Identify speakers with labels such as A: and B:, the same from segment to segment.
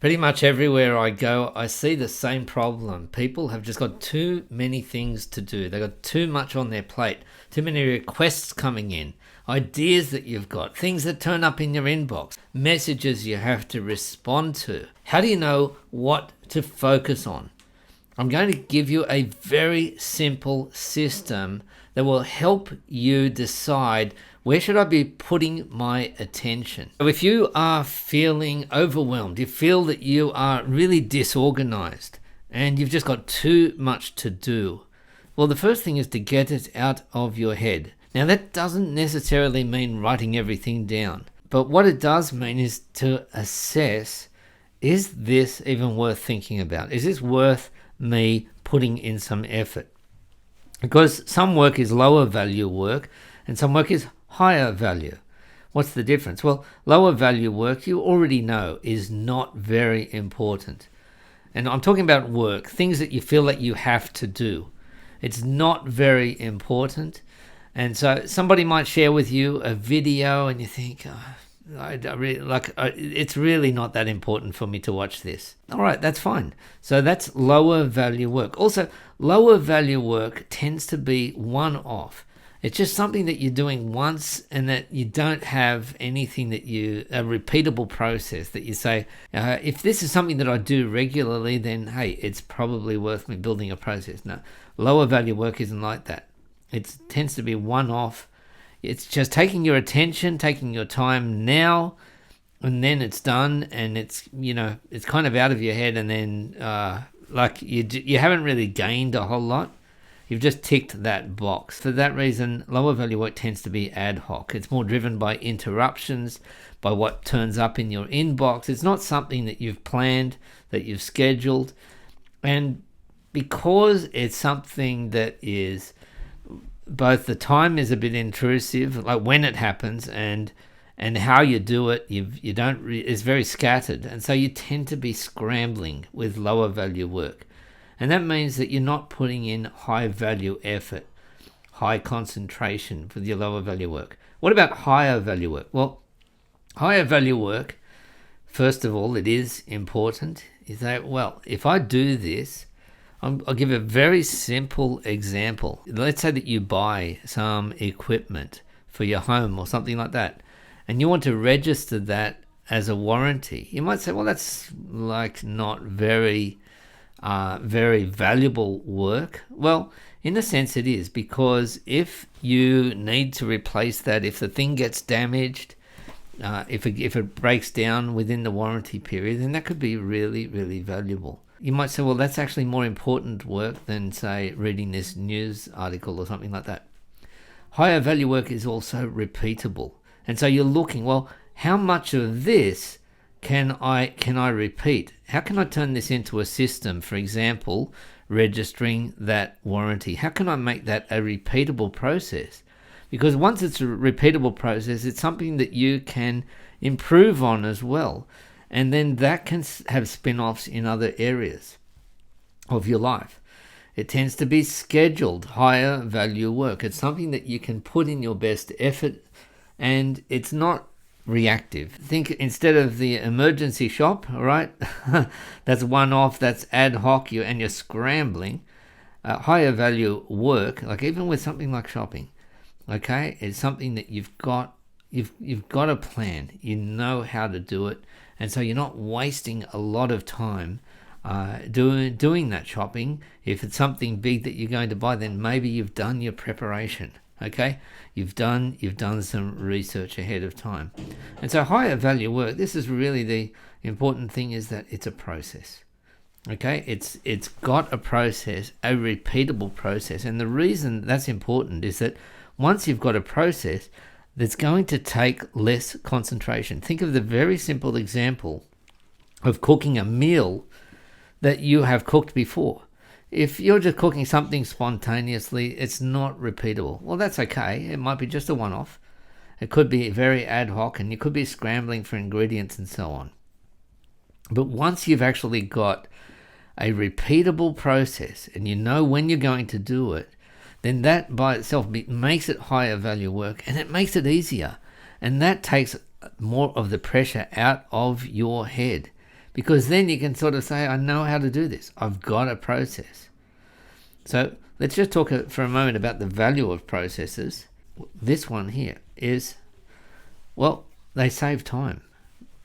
A: Pretty much everywhere I go, I see the same problem. People have just got too many things to do. They've got too much on their plate, too many requests coming in, ideas that you've got, things that turn up in your inbox, messages you have to respond to. How do you know what to focus on? I'm going to give you a very simple system that will help you decide where should I be putting my attention. So if you are feeling overwhelmed, you feel that you are really disorganized and you've just got too much to do, well, the first thing is to get it out of your head. Now, that doesn't necessarily mean writing everything down, but what it does mean is to assess, is this even worth thinking about? Is this worth me putting in some effort? Because some work is lower value work and some work is higher value. What's the difference? Well, lower value work, you already know, is not very important. And I'm talking about work, things that you feel like you have to do. It's not very important. And so somebody might share with you a video and you think, it's really not that important for me to watch this. All right, that's fine. So that's lower value work. Also, lower value work tends to be one-off. It's just something that you're doing once and that you don't have anything a repeatable process that you say, if this is something that I do regularly, then hey, it's probably worth me building a process. No, lower value work isn't like that. It tends to be one-off. It's just taking your attention, taking your time now, and then it's done, and it's kind of out of your head, and then you haven't really gained a whole lot. You've just ticked that box. For that reason, lower value work tends to be ad hoc. It's more driven by interruptions, by what turns up in your inbox. It's not something that you've planned, that you've scheduled, and because it's something that is both the time is a bit intrusive, like when it happens, and how you do it, is very scattered, and so you tend to be scrambling with lower value work, and that means that you're not putting in high value effort, high concentration for your lower value work. What about higher value work? Well, higher value work, first of all, it is important. You say, well, if I do this, I'll give a very simple example. Let's say that you buy some equipment for your home or something like that, and you want to register that as a warranty. You might say, well, that's like not very valuable work. Well, in a sense it is, because if you need to replace that, if the thing gets damaged, if it breaks down within the warranty period, then that could be really, really valuable. You might say, well, that's actually more important work than, say, reading this news article or something like that. Higher value work is also repeatable. And so you're looking, well, how much of this can I repeat? How can I turn this into a system? For example, registering that warranty. How can I make that a repeatable process? Because once it's a repeatable process, it's something that you can improve on as well. And then that can have spin-offs in other areas of your life. It tends to be scheduled, higher value work. It's something that you can put in your best effort, and it's not reactive. Think, instead of the emergency shop, all right? That's one-off, that's ad hoc, and you're scrambling. Higher value work, like even with something like shopping, okay, it's something that you've got a plan. You know how to do it. And so you're not wasting a lot of time doing that shopping. If it's something big that you're going to buy, then maybe you've done your preparation. Okay, you've done some research ahead of time. And so higher value work, this is really the important thing, is that it's a process. Okay, it's got a process, a repeatable process. And the reason that's important is that once you've got a process, that's going to take less concentration. Think of the very simple example of cooking a meal that you have cooked before. If you're just cooking something spontaneously, it's not repeatable. Well, that's okay. It might be just a one-off. It could be very ad hoc, and you could be scrambling for ingredients and so on. But once you've actually got a repeatable process and you know when you're going to do it, then that by itself makes it higher value work, and it makes it easier. And that takes more of the pressure out of your head, because then you can sort of say, I know how to do this. I've got a process. So let's just talk for a moment about the value of processes. This one here is, well, they save time.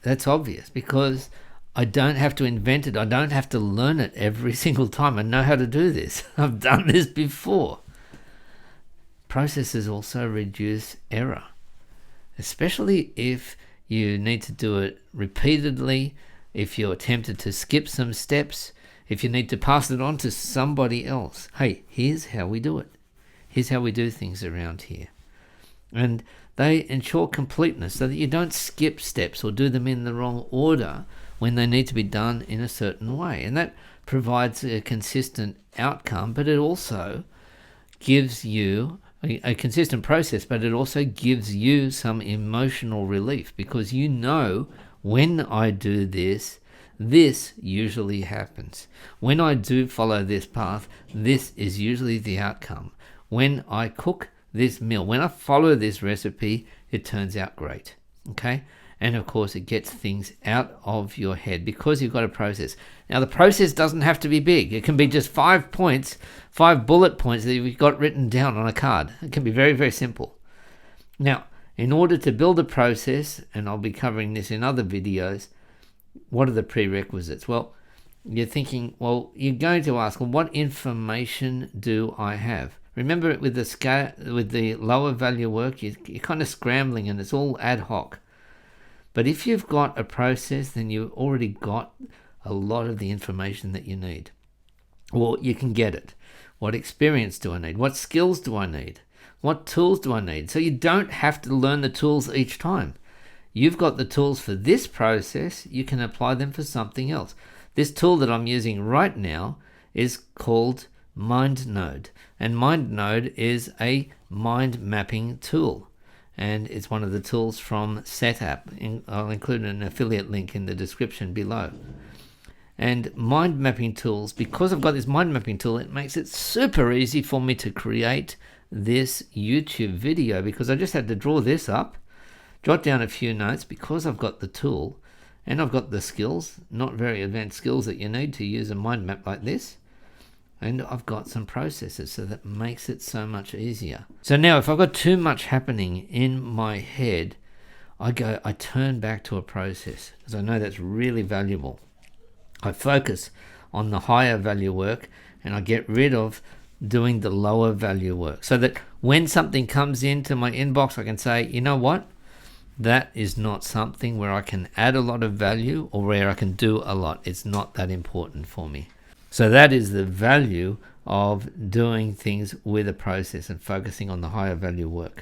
A: That's obvious, because I don't have to invent it. I don't have to learn it every single time. I know how to do this. I've done this before. Processes also reduce error, especially if you need to do it repeatedly, if you're tempted to skip some steps, if you need to pass it on to somebody else. Hey, here's how we do it. Here's how we do things around here. And they ensure completeness so that you don't skip steps or do them in the wrong order when they need to be done in a certain way. And that provides a consistent outcome, but it also gives you a consistent process, but it also gives you some emotional relief, because you know, when I do this, this usually happens. When I do follow this path, this is usually the outcome. When I cook this meal, when I follow this recipe, it turns out great. Okay? And of course, it gets things out of your head because you've got a process. Now, the process doesn't have to be big. It can be just 5 points, 5 bullet points that you've got written down on a card. It can be very, very simple. Now, in order to build a process, and I'll be covering this in other videos, what are the prerequisites? Well, you're thinking, well, you're going to ask, well, what information do I have? Remember, with the lower value work, you're kind of scrambling and it's all ad hoc. But if you've got a process, then you've already got a lot of the information that you need. Or you can get it. What experience do I need? What skills do I need? What tools do I need? So you don't have to learn the tools each time. You've got the tools for this process, you can apply them for something else. This tool that I'm using right now is called MindNode. And MindNode is a mind mapping tool. And it's one of the tools from SetApp. I'll include an affiliate link in the description below. And mind mapping tools, because I've got this mind mapping tool, it makes it super easy for me to create this YouTube video, because I just had to draw this up, jot down a few notes, because I've got the tool and I've got the skills, not very advanced skills that you need to use a mind map like this. And I've got some processes, so that makes it so much easier. So now if I've got too much happening in my head, I turn back to a process, because I know that's really valuable. I focus on the higher value work and I get rid of doing the lower value work, so that when something comes into my inbox, I can say, you know what? That is not something where I can add a lot of value or where I can do a lot. It's not that important for me. So that is the value of doing things with a process and focusing on the higher value work.